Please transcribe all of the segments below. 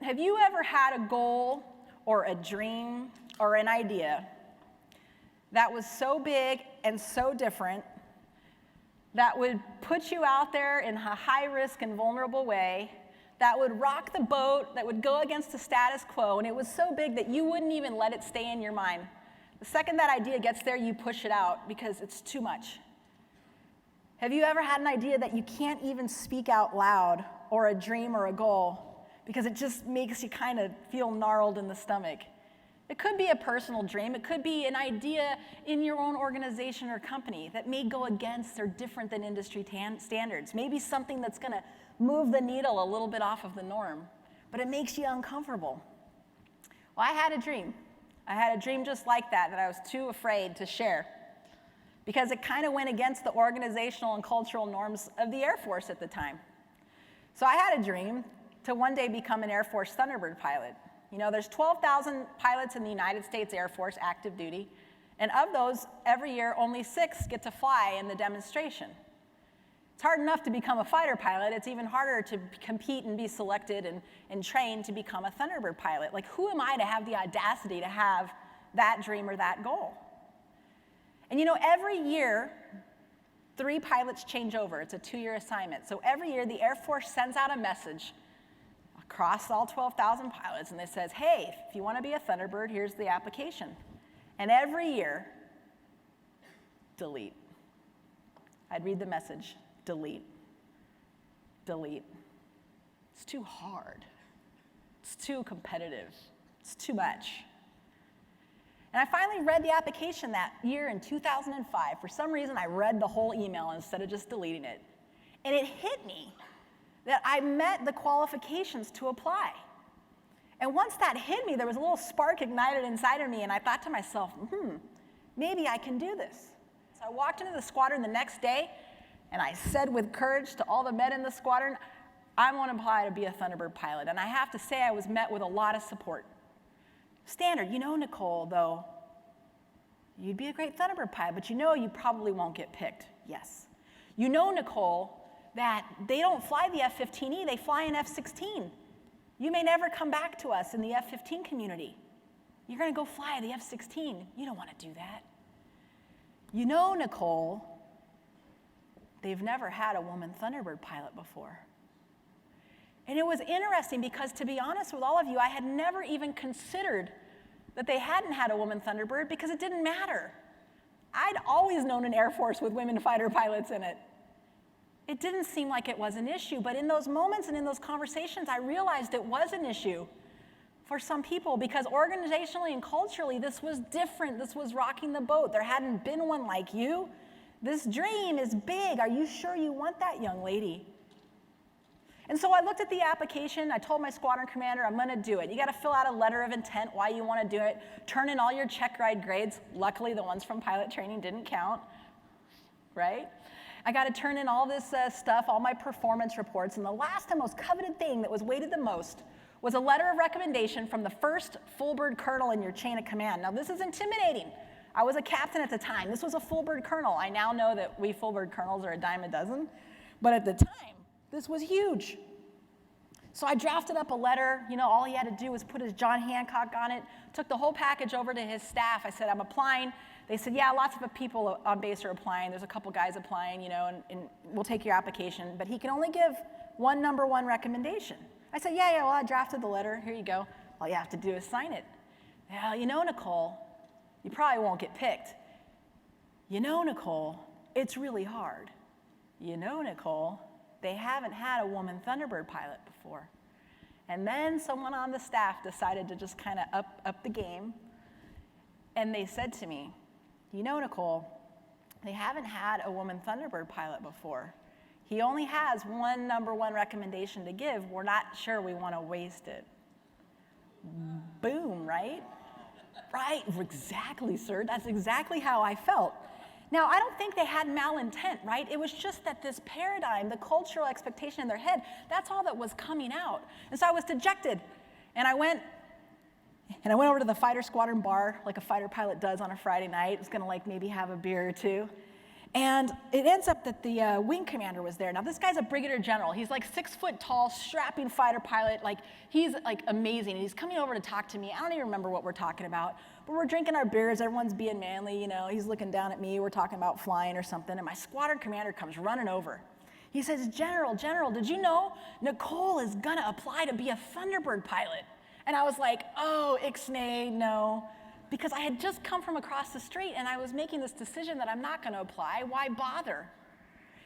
have you ever had a goal or a dream or an idea that was so big and so different that would put you out there in a high-risk and vulnerable way, that would rock the boat, that would go against the status quo, and it was so big that you wouldn't even let it stay in your mind? The second that idea gets there, you push it out because it's too much. Have you ever had an idea that you can't even speak out loud, or a dream or a goal, because it just makes you kind of feel gnarled in the stomach? It could be a personal dream. It could be an idea in your own organization or company that may go against or different than industry standards. Maybe something that's going to move the needle a little bit off of the norm, but it makes you uncomfortable. Well, I had a dream. I had a dream just like that I was too afraid to share because it kind of went against the organizational and cultural norms of the Air Force at the time. So I had a dream to one day become an Air Force Thunderbird pilot. You know, there's 12,000 pilots in the United States Air Force active duty, and of those, every year, only 6 get to fly in the demonstration. It's hard enough to become a fighter pilot. It's even harder to compete and be selected and trained to become a Thunderbird pilot. Like, who am I to have the audacity to have that dream or that goal? And you know, every year, 3 pilots change over. It's a 2-year assignment. So every year, the Air Force sends out a message across all 12,000 pilots, and it says, hey, if you want to be a Thunderbird, here's the application. And every year, delete. I'd read the message, delete, delete. It's too hard. It's too competitive. It's too much. And I finally read the application that year in 2005. For some reason, I read the whole email instead of just deleting it. And it hit me that I met the qualifications to apply. And once that hit me, there was a little spark ignited inside of me, and I thought to myself, maybe I can do this. So I walked into the squadron the next day, and I said with courage to all the men in the squadron, I want to apply to be a Thunderbird pilot. And I have to say I was met with a lot of support. Standard, you know, Nicole, though, you'd be a great Thunderbird pilot, but you know you probably won't get picked. Yes. You know, Nicole, that they don't fly the F-15E, they fly an F-16. You may never come back to us in the F-15 community. You're going to go fly the F-16. You don't want to do that. You know, Nicole, they've never had a woman Thunderbird pilot before. And it was interesting because, to be honest with all of you, I had never even considered that they hadn't had a woman Thunderbird because it didn't matter. I'd always known an Air Force with women fighter pilots in it. It didn't seem like it was an issue, but in those moments and in those conversations, I realized it was an issue for some people because organizationally and culturally, this was different. This was rocking the boat. There hadn't been one like you. This dream is big. Are you sure you want that, young lady? And so I looked at the application. I told my squadron commander, I'm going to do it. You got to fill out a letter of intent why you want to do it. Turn in all your check ride grades. Luckily, the ones from pilot training didn't count, right? I got to turn in all this stuff, all my performance reports, and the last and most coveted thing that was weighted the most was a letter of recommendation from the first full-bird colonel in your chain of command. Now, this is intimidating. I was a captain at the time. This was a full-bird colonel. I now know that we full-bird colonels are a dime a dozen, but at the time, this was huge. So I drafted up a letter. You know, all he had to do was put his John Hancock on it, took the whole package over to his staff. I said, I'm applying. They said, yeah, lots of people on base are applying. There's a couple guys applying, you know, and we'll take your application. But he can only give one number one recommendation. I said, yeah, well, I drafted the letter. Here you go. All you have to do is sign it. Well, you know, Nicole, you probably won't get picked. You know, Nicole, it's really hard. You know, Nicole, they haven't had a woman Thunderbird pilot before. And then someone on the staff decided to just kind of up the game. And they said to me, you know, Nicole, they haven't had a woman Thunderbird pilot before. He only has one number one recommendation to give. We're not sure we want to waste it. Boom, right? Right, exactly, sir. That's exactly how I felt. Now, I don't think they had malintent, right? It was just that this paradigm, the cultural expectation in their head, that's all that was coming out. And so I was dejected. And I went over to the fighter squadron bar like a fighter pilot does on a Friday night. I was going to like maybe have a beer or two. And it ends up that the wing commander was there. Now, this guy's a brigadier general. He's like 6 foot tall, strapping fighter pilot. Like, he's like amazing. And he's coming over to talk to me. I don't even remember what we're talking about. But we're drinking our beers. Everyone's being manly, you know. He's looking down at me. We're talking about flying or something. And my squadron commander comes running over. He says, General, did you know Nicole is going to apply to be a Thunderbird pilot? And I was like, oh, ixnay, no. Because I had just come from across the street and I was making this decision that I'm not going to apply. Why bother?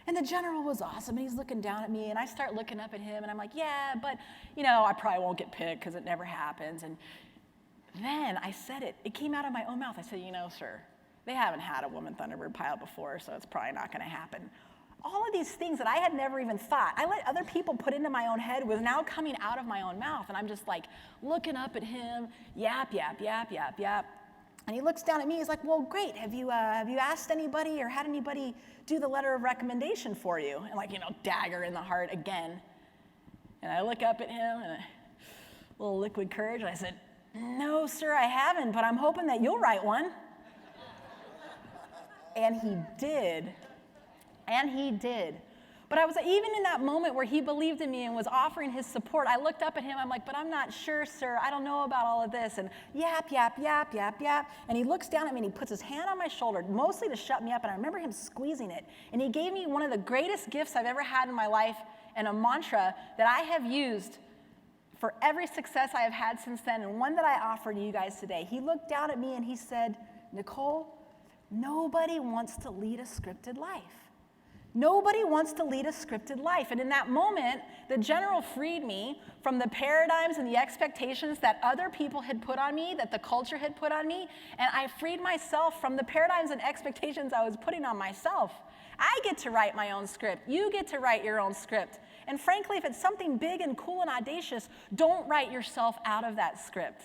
And the general was awesome, and he's looking down at me, and I start looking up at him, and I'm like, yeah, but, you know, I probably won't get picked because it never happens. And then I said it. It came out of my own mouth. I said, you know, sir, they haven't had a woman Thunderbird pilot before, so it's probably not going to happen. All of these things that I had never even thought, I let other people put into my own head, was now coming out of my own mouth. And I'm just like looking up at him, yap, yap, yap, yap, yap. And he looks down at me, he's like, well, great, have you asked anybody or had anybody do the letter of recommendation for you? And like, you know, dagger in the heart again. And I look up at him and a little liquid courage, and I said, no, sir, I haven't, but I'm hoping that you'll write one. And he did. And he did. But I was, even in that moment where he believed in me and was offering his support, I looked up at him, I'm like, but I'm not sure, sir, I don't know about all of this, and yap, yap, yap, yap, yap, and he looks down at me and he puts his hand on my shoulder, mostly to shut me up, and I remember him squeezing it, and he gave me one of the greatest gifts I've ever had in my life, and a mantra that I have used for every success I have had since then, and one that I offer to you guys today. He looked down at me and he said, Nicole, nobody wants to lead a scripted life. Nobody wants to lead a scripted life. And in that moment, the general freed me from the paradigms and the expectations that other people had put on me, that the culture had put on me, and I freed myself from the paradigms and expectations I was putting on myself. I get to write my own script. You get to write your own script. And frankly, if it's something big and cool and audacious, don't write yourself out of that script.